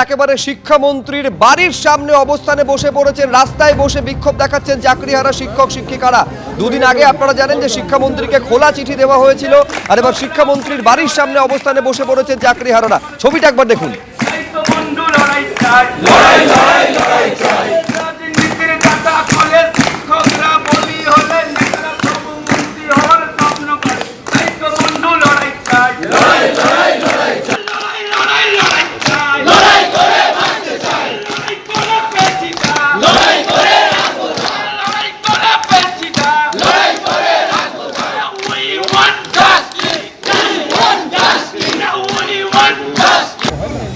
একেবারে শিক্ষামন্ত্রীর বাড়ির সামনে অবস্থানে বসে পড়েছেন, রাস্তায় বসে বিক্ষোভ দেখাচ্ছেন চাকরিহারা শিক্ষক শিক্ষিকারা। দুদিন আগে আপনারা জানেন যে শিক্ষামন্ত্রীকে খোলা চিঠি দেওয়া হয়েছিল, আর এবার শিক্ষামন্ত্রীর বাড়ির সামনে অবস্থানে বসে পড়েছেন চাকরিহারারা। ছবিটা একবার দেখুন।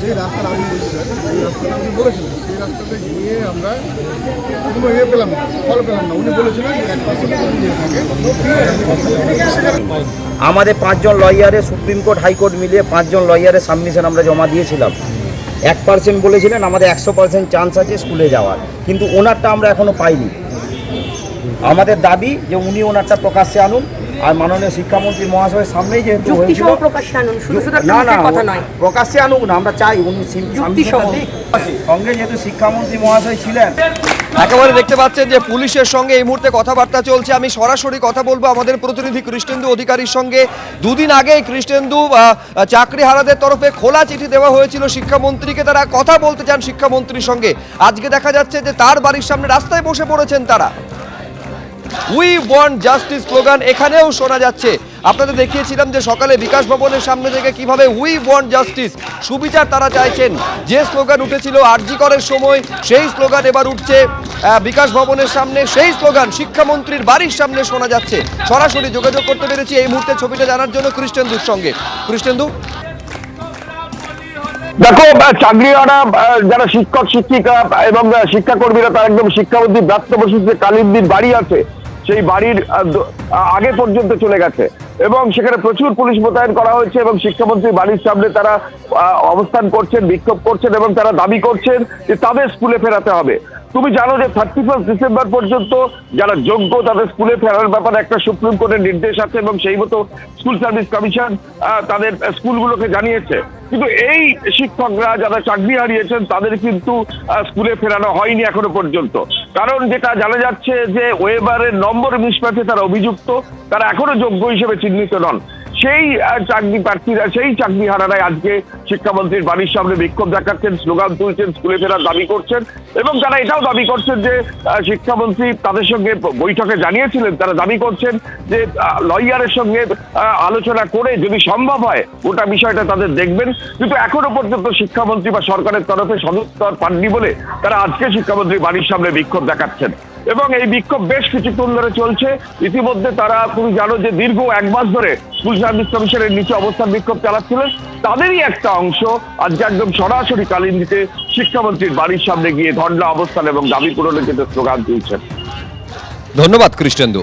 যে রাস্তার আমি এই রাস্তাটা উনি বলেছিলেন, সেই রাস্তাতে গিয়ে আমরা কোনো পেলাম না, ফল পেলাম না। উনি বলেছিলেন 1% আমাদের 5 জন লয়ারে সুপ্রিম কোর্ট হাইকোর্ট মিলিয়ে 5 জন লয়ারের সাবমিশন আমরা জমা দিয়েছিলাম। 1% বলেছিলেন আমাদের 100% চান্স আছে স্কুলে যাওয়ার, কিন্তু ওনারটা আমরা এখনো পাইনি। আমাদের দাবি যে উনি ওনারটা প্রকাশ্যে আনুন, আর মাননীয় শিক্ষামন্ত্রী মহাশয়ের সামনেই যেহেতু হয়েছিল প্রকাশ্যে আনুক না, আমরা চাই উনি সঙ্গে যেহেতু শিক্ষামন্ত্রী মহাশয় ছিলেন। একেবারে দেখতে পাচ্ছেন যে পুলিশের সঙ্গে এই মুহূর্তে কথাবার্তা চলছে। আমি সরাসরি কথা বলবো আমাদের প্রতিনিধি কৃষ্ণেন্দু অধিকারীর সঙ্গে। দুদিন আগে কৃষ্ণেন্দু চাকরিহারাদের তরফে খোলা চিঠি দেওয়া হয়েছিল শিক্ষামন্ত্রীকে, তারা কথা বলতে চান শিক্ষামন্ত্রীর সঙ্গে। আজকে দেখা যাচ্ছে যে তার বাড়ির সামনে রাস্তায় বসে পড়েছেন তারা। উই ওয়ান্ট জাস্টিস স্লোগান এখানেও শোনা যাচ্ছে। আপনাদের দেখিয়েছিলাম যে সকালে বিকাশ ভবনের সামনে থেকে কিভাবে উই ওয়ান্ট জাস্টিস, সুবিচার তারা চাইছেন। যে স্লোগান উঠেছিল আরজি করের সময়, সেই স্লোগান এবার উঠছে বিকাশ ভবনের সামনে। সেই স্লোগান শিক্ষামন্ত্রীর বাড়ির সামনে শোনা যাচ্ছে। সরাসরি যোগাযোগ করতে পেরেছি এই মুহূর্তে ছবিটা জানার জন্য কৃষ্ণেন্দুর সঙ্গে। কৃষ্ণেন্দু, দেখো, চাকরিহারা যারা শিক্ষক শিক্ষিকা এবং শিক্ষাকর্মীরা, তারা একদম শিক্ষামন্ত্রী ব্রাত্য বসিতে কালিন্দির বাড়ি আছে, সেই বাড়ির আগে পর্যন্ত চলে গেছে এবং সেখানে প্রচুর পুলিশ মোতায়েন করা হয়েছে এবং শিক্ষামন্ত্রীর বাড়ির সামনে তারা অবস্থান করছেন, বিক্ষোভ করছেন এবং তারা দাবি করছেন যে তাদের স্কুলে ফেরাতে হবে। তুমি জানো যে 31 ডিসেম্বর পর্যন্ত যারা যোগ্য তাদের স্কুলে ফেরার ব্যাপারে একটা সুপ্রিম কোর্টের নির্দেশ আছে এবং সেই মতো স্কুল সার্ভিস কমিশন তাদের স্কুলগুলোকে জানিয়েছে। কিন্তু এই শিক্ষকরা যারা চাকরি হারিয়েছেন তাদের কিন্তু স্কুলে ফেরানো হয়নি এখনো পর্যন্ত। কারণ যেটা জানা যাচ্ছে যে ওয়েবারের নম্বর মিসম্যাচে তারা অভিযুক্ত, তারা এখনো যোগ্য হিসেবে চিহ্নিত নন। সেই চাকরি প্রার্থীরা, সেই চাকরিহারারাই আজকে শিক্ষামন্ত্রীর বাড়ির সামনে বিক্ষোভ দেখাচ্ছেন, স্লোগান তুলছেন, স্কুলে ফেরার দাবি করছেন এবং তারা এটাও দাবি করছেন যে শিক্ষামন্ত্রী তাদের সঙ্গে বৈঠকে জানিয়েছিলেন, তারা দাবি করছেন যে লয়ারের সঙ্গে আলোচনা করে যদি সম্ভব হয় গোটা বিষয়টা তাদের দেখবেন। কিন্তু এখনো পর্যন্ত শিক্ষামন্ত্রী বা সরকারের তরফে সদুত্তর পাননি বলে তারা আজকে শিক্ষামন্ত্রীর বাড়ির সামনে বিক্ষোভ দেখাচ্ছেন এবং এই বিক্ষোভ বেশ কিছুক্ষণ ধরে চলছে। ইতিমধ্যে তারা, তুমি জানো যে দীর্ঘ 1 মাস ধরে স্কুল সার্ভিস কমিশনের নিচে অবস্থান বিক্ষোভ চালাচ্ছিলেন, তাদেরই একটা অংশ আজকে একদম সরাসরি কালিন্দিতে শিক্ষামন্ত্রীর বাড়ির সামনে গিয়ে ধর্ণা অবস্থান এবং দাবি পূরণের জন্য স্লোগান তুলছেন। ধন্যবাদ কৃষ্ণেন্দু।